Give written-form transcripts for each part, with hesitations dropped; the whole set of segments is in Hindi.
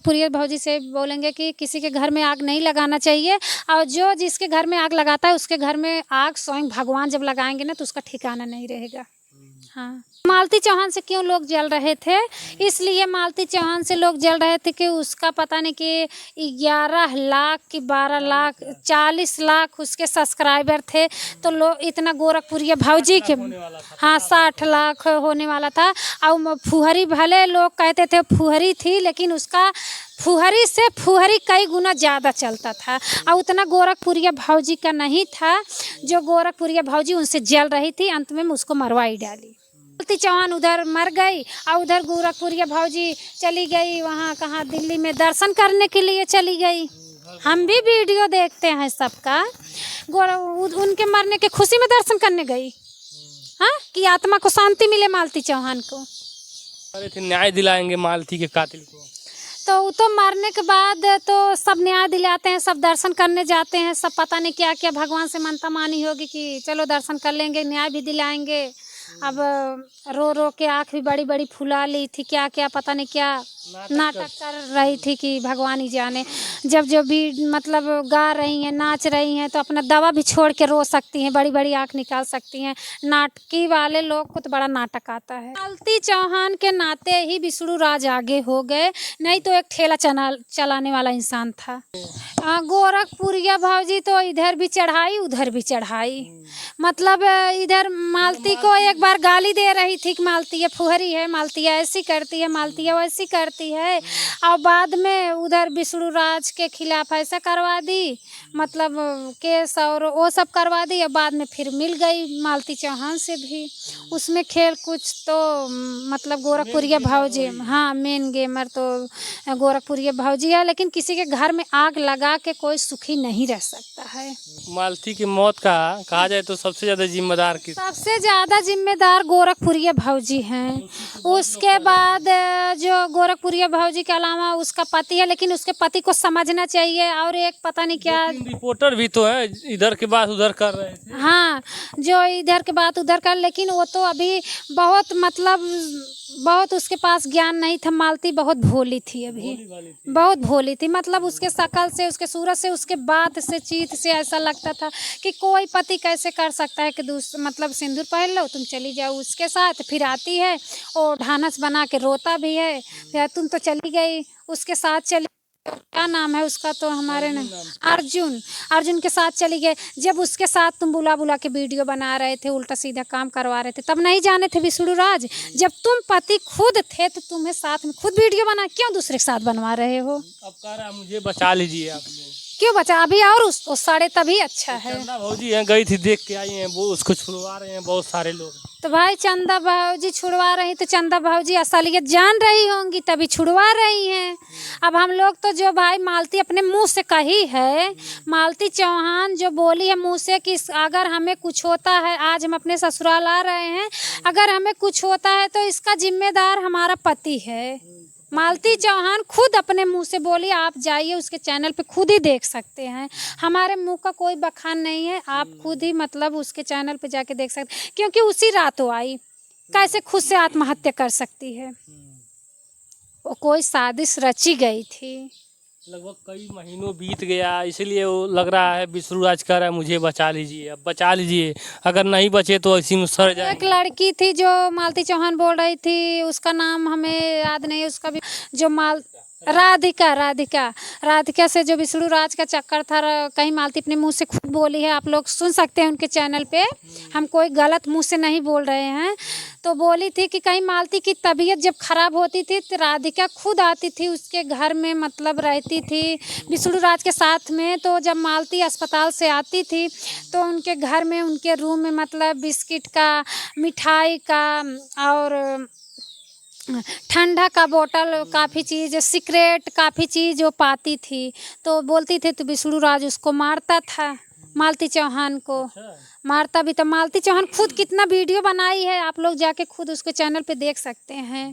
गोरखपुरी भौजी से बोलेंगे कि किसी के घर में आग नहीं लगाना चाहिए, और जो जिसके घर में आग लगाता है उसके घर में आग स्वयं भगवान जब लगाएंगे ना तो उसका ठिकाना नहीं रहेगा। हाँ, मालती चौहान से क्यों लोग जल रहे थे? इसलिए मालती चौहान से लोग जल रहे थे कि उसका पता नहीं कि 11 लाख कि 12 लाख 40 लाख उसके सब्सक्राइबर थे। तो लोग इतना गोरखपुरिया भौजी के, हाँ 60 लाख होने वाला था। और फुहरी भले लोग कहते थे फुहरी थी, लेकिन उसका फुहरी से फुहरी कई गुना ज़्यादा चलता था, और उतना गोरखपुरिया भौजी का नहीं था। जो गोरखपुरिया भौजी उनसे जल रही थी, अंत में उसको मरवाई डाली। मालती चौहान उधर मर गई और उधर गोरखपुरिया भौजी चली गई वहाँ कहाँ दिल्ली में दर्शन करने के लिए चली गई। हम भी वीडियो देखते हैं सबका, उनके मरने के खुशी में दर्शन करने गई। हाँ, कि आत्मा को शांति मिले मालती चौहान को। अरे थे न्याय दिलाएंगे मालती के कातिल को। तो मरने के बाद तो सब न्याय दिलाते हैं, सब दर्शन करने जाते हैं, सब पता नहीं क्या क्या भगवान से मनता मानी होगी कि चलो दर्शन कर लेंगे, न्याय भी दिलाएंगे। अब रो रो के आँख भी बड़ी बड़ी फुला ली थी, क्या क्या पता नहीं क्या नाटक कर रही थी कि भगवान ही जाने। जब भी मतलब गा रही हैं, नाच रही हैं, तो अपना दवा भी छोड़ के रो सकती हैं, बड़ी बड़ी आँख निकाल सकती हैं। नाटकी वाले लोग को तो बड़ा नाटक आता है। मालती चौहान के नाते ही विष्णु राज आगे हो गए, नहीं तो एक ठेला चलाने वाला इंसान था। गोरखपुरिया भौजी तो इधर भी चढ़ाई उधर भी चढ़ाई। मतलब इधर मालती को एक बार गाली दे रही थी कि मालती ये फुहरी है, मालती ऐसी करती है, मालती वैसी करती है, और बाद में उधर विष्णु राज के खिलाफ ऐसा करवा दी, मतलब केस और वो सब करवा दी। और बाद में फिर मिल गई मालती चौहान से भी। उसमें खेल कुछ तो मतलब गोरखपुरिया भौजी, हाँ मेन गेमर तो गोरखपुरिया भौजी है। लेकिन किसी के घर में आग लगा के कोई सुखी नहीं रह सकता है। मालती की मौत का कहा जाए तो सबसे ज्यादा जिम्मेदार किस? सबसे ज़्यादा जिम्मेदार गोरखपुरिया भौजी हैं। उसके बाद जो गोरखपुरिया भौजी के अलावा उसका पति है, लेकिन उसके पति को समझना चाहिए। और एक पता नहीं क्या रिपोर्टर भी तो है, इधर के बात उधर कर रहे थे। हाँ, जो इधर के बात उधर कर, लेकिन वो तो अभी बहुत मतलब बहुत उसके पास ज्ञान नहीं था। मालती बहुत भोली थी, अभी बहुत भोली थी। मतलब उसके शकल से, उसके सूरत से, उसके बात से, चीत से ऐसा लगता था कि कोई पति कैसे कर सकता है कि मतलब सिंदूर पहन लो तुम चली जाओ उसके साथ, फिर आती है और ढानस बना के रोता भी है, फिर तुम तो चली गई उसके साथ चली, क्या नाम है उसका तो हमारे ना, अर्जुन के साथ चली गए। जब उसके साथ तुम बुला बुला के वीडियो बना रहे थे, उल्टा सीधा काम करवा रहे थे, तब नहीं जाने थे विष्णु राज? जब तुम पति खुद थे तो तुम्हें साथ में खुद वीडियो बना, क्यों दूसरे के साथ बनवा रहे हो? अब कह रहा मुझे बचा लीजिए आप लोग। क्यों बचा? अभी और उसको साढ़े तभी अच्छा है। चंदा भौजी हैं, गई थी देख के आई हैं, वो उसको छुड़वा रहे हैं बहुत सारे लोग। तो भाई चंदा भौजी छुड़वा रही तो चंदा भौजी असलियत जान रही होंगी तभी छुड़वा रही हैं। अब हम लोग तो जो भाई मालती अपने मुंह से कही है, मालती चौहान जो बोली है मुंह से कि अगर हमें कुछ होता है, आज हम अपने ससुराल आ रहे हैं, अगर हमें कुछ होता है तो इसका जिम्मेदार हमारा पति है। मालती चौहान खुद अपने मुंह से बोली, आप जाइए उसके चैनल पे खुद ही देख सकते हैं, हमारे मुंह का कोई बखान नहीं है। आप खुद ही मतलब उसके चैनल पे जाके देख सकते, क्योंकि उसी रात वो आई। कैसे खुद से आत्महत्या कर सकती है? वो कोई साजिश रची गई थी। लगभग कई महीनों बीत गया, इसलिए वो लग रहा है विष्णु राज कह रहा है मुझे बचा लीजिए, अब बचा लीजिए, अगर नहीं बचे तो इसी में सड़ जाए। एक लड़की थी जो मालती चौहान बोल रही थी, उसका नाम हमें याद नहीं, उसका भी जो राधिका से जो विष्णु राज का चक्कर था, कहीं मालती अपने मुंह से खुद बोली है, आप लोग सुन सकते हैं उनके चैनल पे, हम कोई गलत मुंह से नहीं बोल रहे हैं। तो बोली थी कि कहीं मालती की तबीयत जब खराब होती थी तो राधिका खुद आती थी उसके घर में, मतलब रहती थी विष्णु राज के साथ में। तो जब मालती अस्पताल से आती थी तो उनके घर में, उनके रूम में मतलब बिस्किट का, मिठाई का और ठंडा का बोतल, काफ़ी चीज़, सिगरेट, काफ़ी चीज़ वो पाती थी। तो बोलती थी तो विष्णु राज उसको मारता था, मालती चौहान को मारता भी। तो मालती चौहान खुद कितना वीडियो बनाई है, आप लोग जाके खुद उसके चैनल पे देख सकते हैं।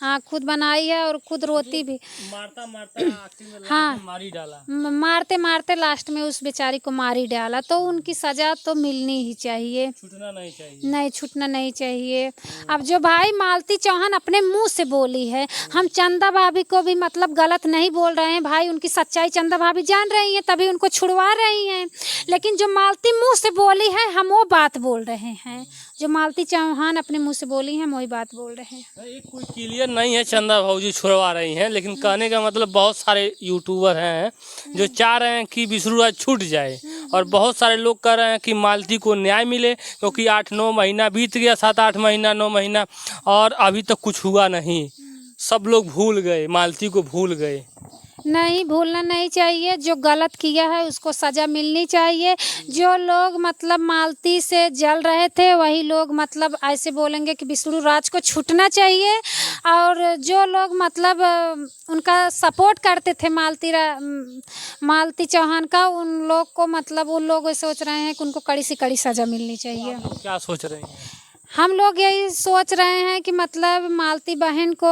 हाँ खुद बनाई है और खुद रोती भी। मारता मारता आखिर में लास्ट हाँ। में मार ही डाला। मारते मारते लास्ट में उस बेचारी को मार ही डाला, तो उनकी सजा तो मिलनी ही चाहिए, छूटना नहीं चाहिए। नहीं छूटना नहीं चाहिए। अब जो भाई मालती चौहान अपने मुंह से बोली है, हम चंदा भाभी को भी मतलब गलत नहीं बोल रहे हैं भाई, उनकी सच्चाई चंदा भाभी जान रही हैं तभी उनको छुड़वा रही हैं, लेकिन जो मालती मुंह से बोली है हम वो बात बोल रहे हैं, जो मालती चौहान अपने मुंह से बोली है हम वही बात बोल रहे हैं। एक कोई क्लियर नहीं है चंदा भाजी छुड़वा रही हैं, लेकिन कहने का मतलब बहुत सारे यूट्यूबर हैं जो चाह रहे हैं कि विष्णु राज छूट जाए, और बहुत सारे लोग कह रहे हैं कि मालती को न्याय मिले, क्योंकि 8-9 महीना बीत गया, 7-8 महीना 9 महीना, और अभी तक कुछ हुआ नहीं। सब लोग भूल गए, मालती को भूल गए। नहीं भूलना नहीं चाहिए, जो गलत किया है उसको सज़ा मिलनी चाहिए। जो लोग मतलब मालती से जल रहे थे वही लोग मतलब ऐसे बोलेंगे कि विष्णु राज को छूटना चाहिए, और जो लोग मतलब उनका सपोर्ट करते थे मालती चौहान का, उन लोग को मतलब उन लोग सोच रहे हैं कि उनको कड़ी से कड़ी सज़ा मिलनी चाहिए। आप लोग क्या सोच रहे हैं? हम लोग यही सोच रहे हैं कि मतलब मालती बहन को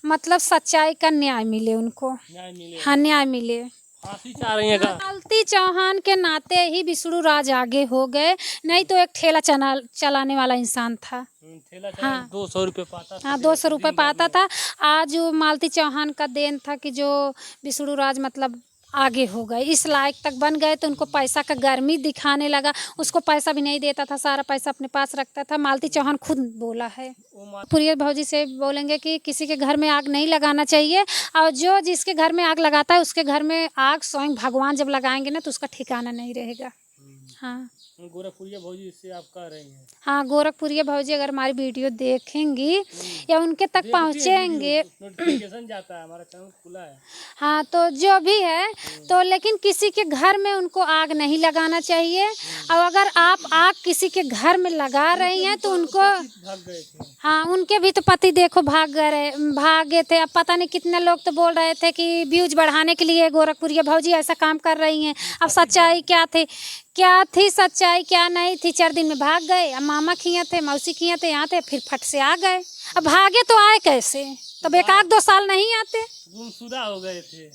मतलब सच्चाई का न्याय मिले, उनको न्याय मिले। हाँ न्याय मिले। फांसी चाह रही है का? मालती चौहान के नाते ही विष्णु राज आगे हो गए, नहीं तो एक ठेला चलाने वाला इंसान था। ठेला चला 200 रुपये पाता था। हाँ 200 रुपये पाता था। आज वो मालती चौहान का देन था कि जो विष्णु राज मतलब आगे हो गए, इस लायक तक बन गए, तो उनको पैसा का गर्मी दिखाने लगा। उसको पैसा भी नहीं देता था, सारा पैसा अपने पास रखता था। मालती चौहान खुद बोला है। पूरी भौजी से बोलेंगे कि किसी के घर में आग नहीं लगाना चाहिए, और जो जिसके घर में आग लगाता है उसके घर में आग स्वयं भगवान जब लगाएंगे ना तो उसका ठिकाना नहीं रहेगा। हाँ गोरखपुरिया भौजी इससे आप कह रही हैं? हाँ गोरखपुरिया भौजी अगर हमारी वीडियो देखेंगी या उनके तक पहुँचेंगे, नोटिफिकेशन जाता है, हमारा चैनल खुला है। हाँ तो जो भी है तो, लेकिन किसी के घर में उनको आग नहीं लगाना चाहिए, और अगर आप आग किसी के घर में लगा रही हैं तो उनको भाग गए थे। हाँ उनके भी तो पति देखो भागे थे। अब पता नहीं कितने लोग तो बोल रहे थे कि व्यूज बढ़ाने के लिए गोरखपुरिया भौजी ऐसा काम कर रही हैं। अब सच्चाई क्या थी सच्चाई क्या नहीं थी? 4 दिन में भाग गए। अब मामा खिया थे, मौसी खिया थे, यहाँ थे, फिर फट से आ गए। अब भागे तो आए कैसे? तब 1-2 साल नहीं आते। गुमशुदा हो गए थे,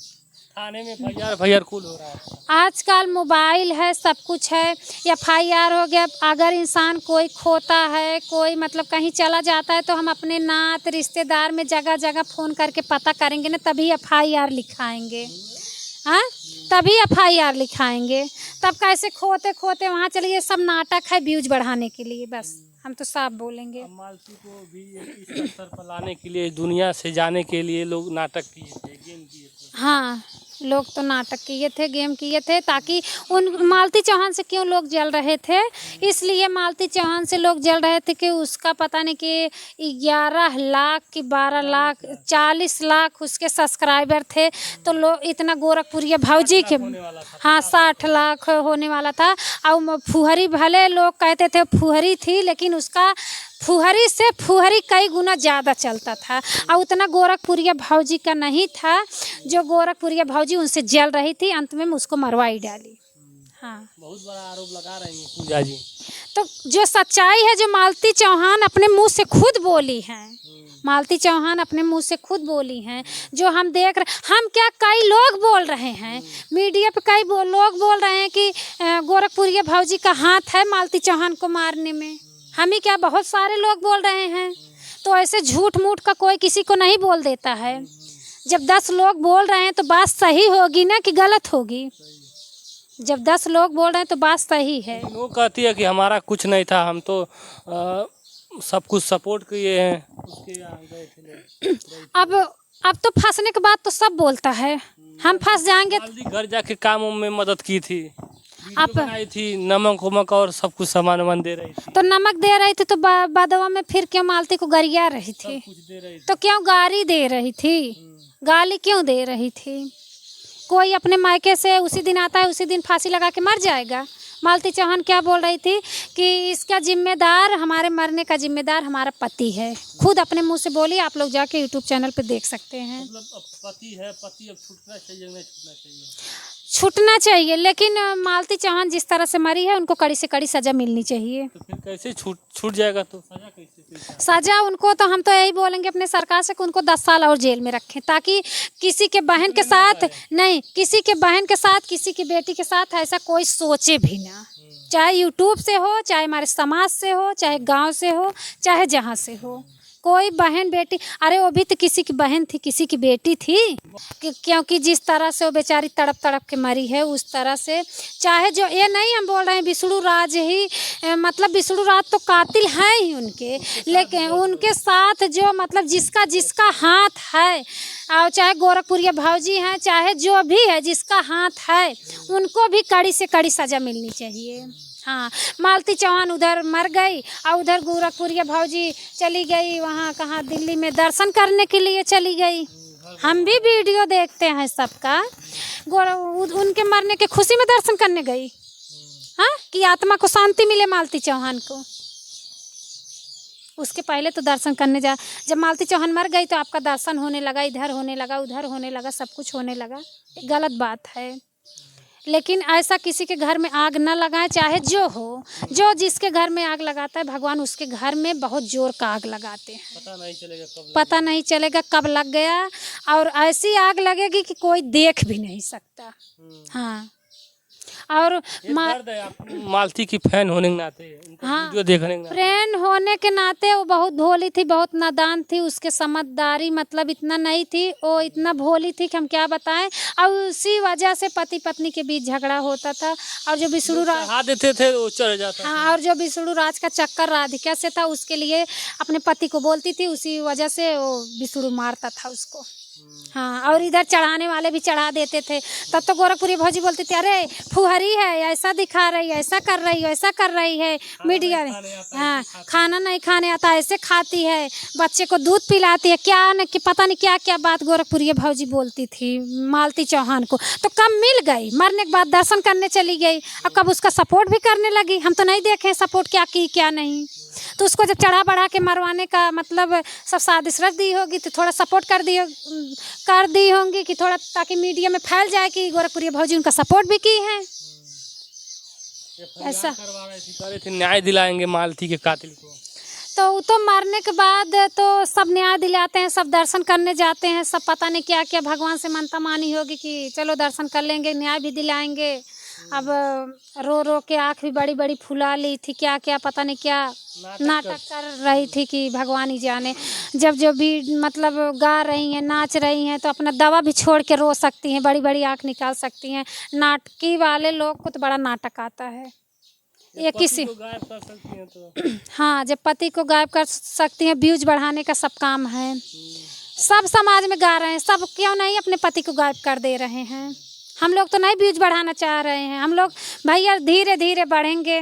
थाने में FIR कुल हो रहा है। आजकल मोबाइल है, सब कुछ है, FIR हो गया। अगर इंसान कोई खोता है, कोई मतलब कहीं चला जाता है, तो हम अपने नात रिश्तेदार में जगह जगह फ़ोन करके पता करेंगे ना, तभी FIR लिखाएंगे। हाँ तभी FIR लिखाएंगे। तब कैसे खोते खोते वहाँ चलिए, सब नाटक है व्यूज बढ़ाने के लिए, बस हम तो साफ बोलेंगे। मालती को भी इस स्तर पर लाने के लिए, दुनिया से जाने के लिए लोग नाटक किए थे, गेम किए थे। हाँ लोग तो नाटक किए थे, गेम किए थे, ताकि उन मालती चौहान से क्यों लोग जल रहे थे? इसलिए मालती चौहान से लोग जल रहे थे कि उसका पता नहीं कि 11 लाख कि 12 लाख 40 लाख उसके सब्सक्राइबर थे, तो लोग इतना गोरखपुरिया भौजी के हाँ 60 लाख होने वाला था। और फुहरी भले लोग कहते थे फुहरी थी, लेकिन उसका फुहरी से फुहरी कई गुना ज़्यादा चलता था, और उतना गोरखपुरिया भौजी का नहीं था। जो गोरखपुरिया भौजी उनसे जल रही थी, अंत में उसको मरवाई डाली। हाँ बहुत बड़ा आरोप लगा रही हैं पूजा जी। तो जो सच्चाई है, जो मालती चौहान अपने मुंह से खुद बोली हैं, मालती चौहान अपने मुंह से खुद बोली हैं, जो हम देख रहे, हम क्या कई लोग बोल रहे हैं मीडिया पे, कई लोग बोल रहे हैं कि गोरखपुरिया भौजी का हाथ है मालती चौहान को मारने में। हम ही क्या, बहुत सारे लोग बोल रहे हैं। तो ऐसे झूठ मूठ का कोई किसी को नहीं बोल देता है। जब 10 लोग बोल रहे हैं तो बात सही होगी ना कि गलत होगी? जब 10 लोग बोल रहे हैं तो बात सही है। वो कहती है कि हमारा कुछ नहीं था, हम तो सब कुछ सपोर्ट किए हैं, उसके यहाँ गए थे। अब तो फंसने के बाद तो सब बोलता है, हम फंस जाएंगे। घर जाके कामों में मदद की थी, आप बनाई थी, नमक वमक और सब कुछ सामान दे रही थी। तो नमक दे रही थी, तो बदवा में फिर क्यों मालती को गरिया रही थी? कुछ दे रही थी। तो क्यों गाली दे रही थी? गाली क्यों दे रही थी? कोई अपने मायके से उसी दिन आता है, उसी दिन फांसी लगा के मर जाएगा। मालती चौहान क्या बोल रही थी कि इसका जिम्मेदार, हमारे मरने का जिम्मेदार हमारा पति है। खुद अपने मुंह से बोली, आप लोग जाके यूट्यूब चैनल पे देख सकते हैं। मतलब अब पति है, पति अब छूटना चाहिए नहीं छूटना चाहिए? छूटना चाहिए, लेकिन मालती चौहान जिस तरह से मरी है उनको कड़ी से कड़ी सजा मिलनी चाहिए। तो फिर कैसे छूट छूट जाएगा, तो सजा कैसे फिर? सजा उनको तो हम तो यही बोलेंगे अपने सरकार से कि उनको 10 साल और जेल में रखें, ताकि किसी के बहन के साथ नहीं, किसी के बहन के साथ, किसी की बेटी के साथ ऐसा कोई सोचे भी ना। चाहे यूट्यूब से हो, चाहे हमारे समाज से हो, चाहे गांव से हो, चाहे जहाँ से हो, कोई बहन बेटी, अरे वो भी तो किसी की बहन थी, किसी की बेटी थी, क्योंकि जिस तरह से वो बेचारी तड़प तड़प के मरी है उस तरह से, चाहे जो ये नहीं हम बोल रहे हैं विष्णु राज ही, मतलब विष्णु राज तो कातिल हैं ही उनके, लेकिन उनके साथ जो मतलब जिसका जिसका हाथ है, और चाहे गोरखपुरिया भौजी हैं, चाहे जो भी है जिसका हाथ है, उनको भी कड़ी से कड़ी सजा मिलनी चाहिए। हाँ, मालती चौहान उधर मर गई और उधर गोरखपुरिया भौजी चली गई, वहाँ कहाँ दिल्ली में दर्शन करने के लिए चली गई। हम भी वीडियो देखते हैं सबका, उनके मरने के खुशी में दर्शन करने गई। हाँ, कि आत्मा को शांति मिले मालती चौहान को। उसके पहले तो दर्शन करने जा, जब मालती चौहान मर गई तो आपका दर्शन होने लगा, इधर होने लगा, उधर होने लगा, सब कुछ होने लगा। गलत बात है, लेकिन ऐसा किसी के घर में आग न लगाएं, चाहे जो हो, जो जिसके घर में आग लगाता है भगवान उसके घर में बहुत जोर का आग लगाते हैं। पता नहीं चलेगा कब लग गया, और ऐसी आग लगेगी कि कोई देख भी नहीं सकता। हाँ, और मालती की फैन होने के नाते, हाँ, वीडियो देखने के नाते, फ्रेंड होने के नाते वो बहुत भोली थी, बहुत नादान थी, उसके समझदारी मतलब इतना नहीं थी, वो इतना भोली थी कि हम क्या बताएं। और उसी वजह से पति पत्नी के बीच झगड़ा होता था, और जो विष्णु राज देते थे वो चढ़ जाता। हाँ, और जो विष्णु राज का चक्कर राधिका से था, उसके लिए अपने पति को बोलती थी, उसी वजह से वो विष्णु मारता था उसको। हाँ, और इधर चढ़ाने वाले भी चढ़ा देते थे। तब तो गोरखपुरी भौजी बोलती थी, अरे फुहरी है, ऐसा दिखा रही है, ऐसा कर रही है, ऐसा कर रही है मीडिया में। हाँ, खाना नहीं खाने आता, ऐसे खाती है, बच्चे को दूध पिलाती है, क्या न कि पता नहीं क्या क्या बात गोरखपुरी भौजी बोलती थी मालती चौहान को। तो कब मिल गई, मरने के बाद दर्शन करने चली गई, और कब उसका सपोर्ट भी करने लगी। हम तो नहीं देखे सपोर्ट क्या की क्या नहीं। तो उसको जब चढ़ा बढ़ा के मरवाने का मतलब सब साजिश रच दी होगी, तो थोड़ा सपोर्ट कर दी होंगी कि थोड़ा, ताकि मीडिया में फैल जाए कि गोरखपुरी भौजी उनका सपोर्ट भी की है। ऐसा न्याय दिलाएंगे मालती के कातिल को। तो मरने के बाद तो सब न्याय दिलाते हैं, सब दर्शन करने जाते हैं, सब पता नहीं क्या क्या भगवान से मनता मानी होगी कि चलो दर्शन कर लेंगे, न्याय भी दिलाएंगे। अब रो रो के आँख भी बड़ी बड़ी फुला ली थी, क्या क्या पता नहीं क्या नाटक कर रही थी कि भगवान ही जाने। जब भी मतलब गा रही हैं, नाच रही हैं, तो अपना दवा भी छोड़ के रो सकती हैं, बड़ी बड़ी आँख निकाल सकती हैं। नाटकी वाले लोग को तो बड़ा नाटक आता है। ये किसी को गायब कर सकती हैं तो हाँ, जब पति को गायब कर सकती हैं, व्यूज बढ़ाने का सब काम है। सब समाज में गा रहे हैं, सब क्यों नहीं अपने पति को गायब कर दे रहे हैं। हम लोग तो नहीं व्यूज बढ़ाना चाह रहे हैं, हम लोग भैया धीरे धीरे बढ़ेंगे।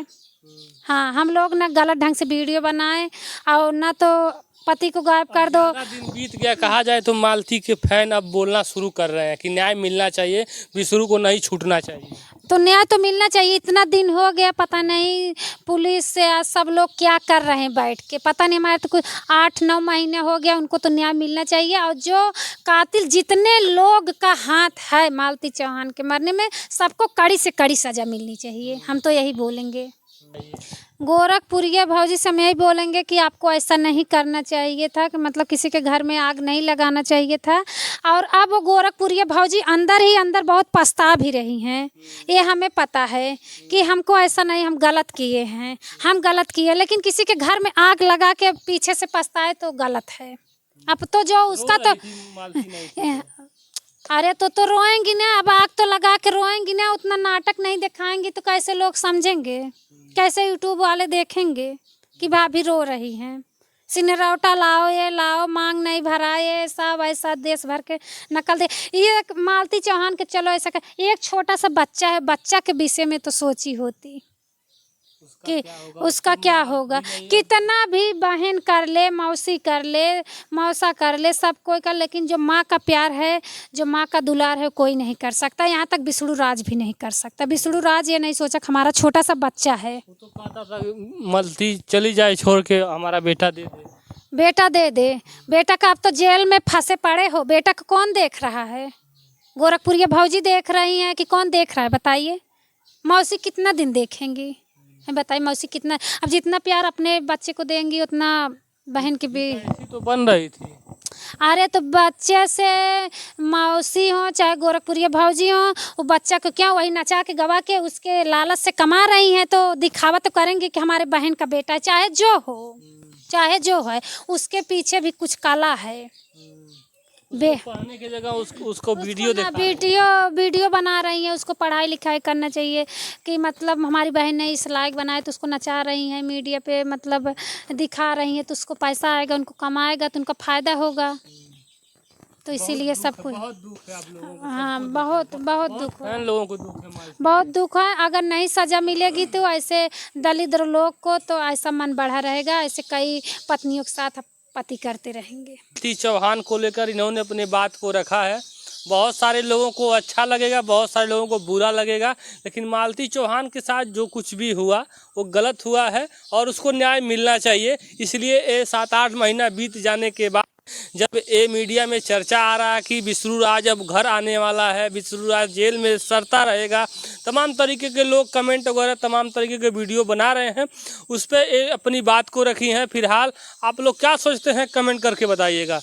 हाँ, हम लोग ना गलत ढंग से वीडियो बनाए और ना तो पति को गायब कर दो। दिन बीत गया कहा जाए तो मालती के फैन अब बोलना शुरू कर रहे हैं कि न्याय मिलना चाहिए, विष्णु को नहीं छूटना चाहिए। तो न्याय तो मिलना चाहिए, इतना दिन हो गया, पता नहीं पुलिस से आज सब लोग क्या कर रहे हैं बैठ के, पता नहीं। हमारे तो कुछ 8-9 महीने हो गया, उनको तो न्याय मिलना चाहिए। और जो कातिल जितने लोग का हाथ है मालती चौहान के मरने में, सबको कड़ी से कड़ी सजा मिलनी चाहिए। हम तो यही बोलेंगे गोरखपुरिया भौजी से, हम यही बोलेंगे कि आपको ऐसा नहीं करना चाहिए था, कि मतलब किसी के घर में आग नहीं लगाना चाहिए था। और अब वो गोरखपुरिया भौजी अंदर ही अंदर बहुत पछता भी रही हैं। ये हमें पता है कि हमको ऐसा नहीं, हम गलत किए हैं, हम गलत किए, लेकिन किसी के घर में आग लगा के पीछे से पछताए तो गलत है। अब तो जो उसका तो अरे तो रोएंगी ना, अब आग तो लगा के रोएंगी ना, उतना नाटक नहीं दिखाएंगी तो कैसे लोग समझेंगे, कैसे यूट्यूब वाले देखेंगे कि भाभी रो रही हैं। सिनरौटा लाओ, ये लाओ, मांग नहीं भरा, ये सब ऐसा देश भर के नकल दे। ये मालती चौहान के चलो ऐसा कर, एक छोटा सा बच्चा है, बच्चा के विषय में तो सोची होती कि उसका क्या होगा। कितना भी बहन कर ले, मौसी कर ले, मौसा कर ले, सब कोई कर, लेकिन जो माँ का प्यार है, जो माँ का दुलार है, कोई नहीं कर सकता। यहाँ तक विष्णु राज भी नहीं कर सकता। विष्णु राज ये नहीं सोचा हमारा छोटा सा बच्चा है। वो तो कहता था मालती चली जाए छोड़ के, हमारा बेटा दे दे, बेटा दे दे। बेटा का अब तो जेल में फंसे पड़े हो, बेटा को कौन देख रहा है? गोरखपुरिया भौजी देख रही हैं कि कौन देख रहा है बताइए। मौसी कितना दिन देखेंगी, बताइए मौसी कितना, अब जितना प्यार अपने बच्चे को देंगी उतना बहन की भी। ऐसी तो बन रही थी। अरे तो बच्चे से मौसी हो चाहे गोरखपुरिया भौजी हो, वो बच्चा को क्या वही नचा के गवा के उसके लालच से कमा रही हैं, तो दिखावा तो करेंगे कि हमारे बहन का बेटा है, चाहे जो हो, चाहे जो है, उसके पीछे भी कुछ काला है। पढ़ने की जगह उसको वीडियो वीडियो बना रही है, उसको पढ़ाई लिखाई करना चाहिए कि मतलब हमारी बहन ने इस लायक बनाए तो उसको नचा रही हैं मीडिया पे, मतलब दिखा रही हैं, तो उसको पैसा आएगा, उनको कमाएगा तो उनका फ़ायदा होगा, तो इसीलिए सब कुछ। बहुत दुख है आप लोगों को। हाँ बहुत बहुत दुख है, लोगों को दुख है, बहुत दुख है। अगर नहीं सज़ा मिलेगी तो ऐसे दलित लोग को तो ऐसा मन बढ़ा रहेगा, ऐसे कई पत्नियों के साथ पति करते रहेंगे। मालती चौहान को लेकर इन्होंने अपनी बात को रखा है। बहुत सारे लोगों को अच्छा लगेगा, बहुत सारे लोगों को बुरा लगेगा, लेकिन मालती चौहान के साथ जो कुछ भी हुआ वो गलत हुआ है और उसको न्याय मिलना चाहिए। इसलिए ये 7-8 महीना बीत जाने के बाद जब ये मीडिया में चर्चा आ रहा है कि बिसरू राज अब घर आने वाला है, बिसरू राज जेल में सड़ता रहेगा, तमाम तरीके के लोग कमेंट वगैरह तमाम तरीके के वीडियो बना रहे हैं, उस पर अपनी बात को रखी हैं। फिलहाल आप लोग क्या सोचते हैं कमेंट करके बताइएगा।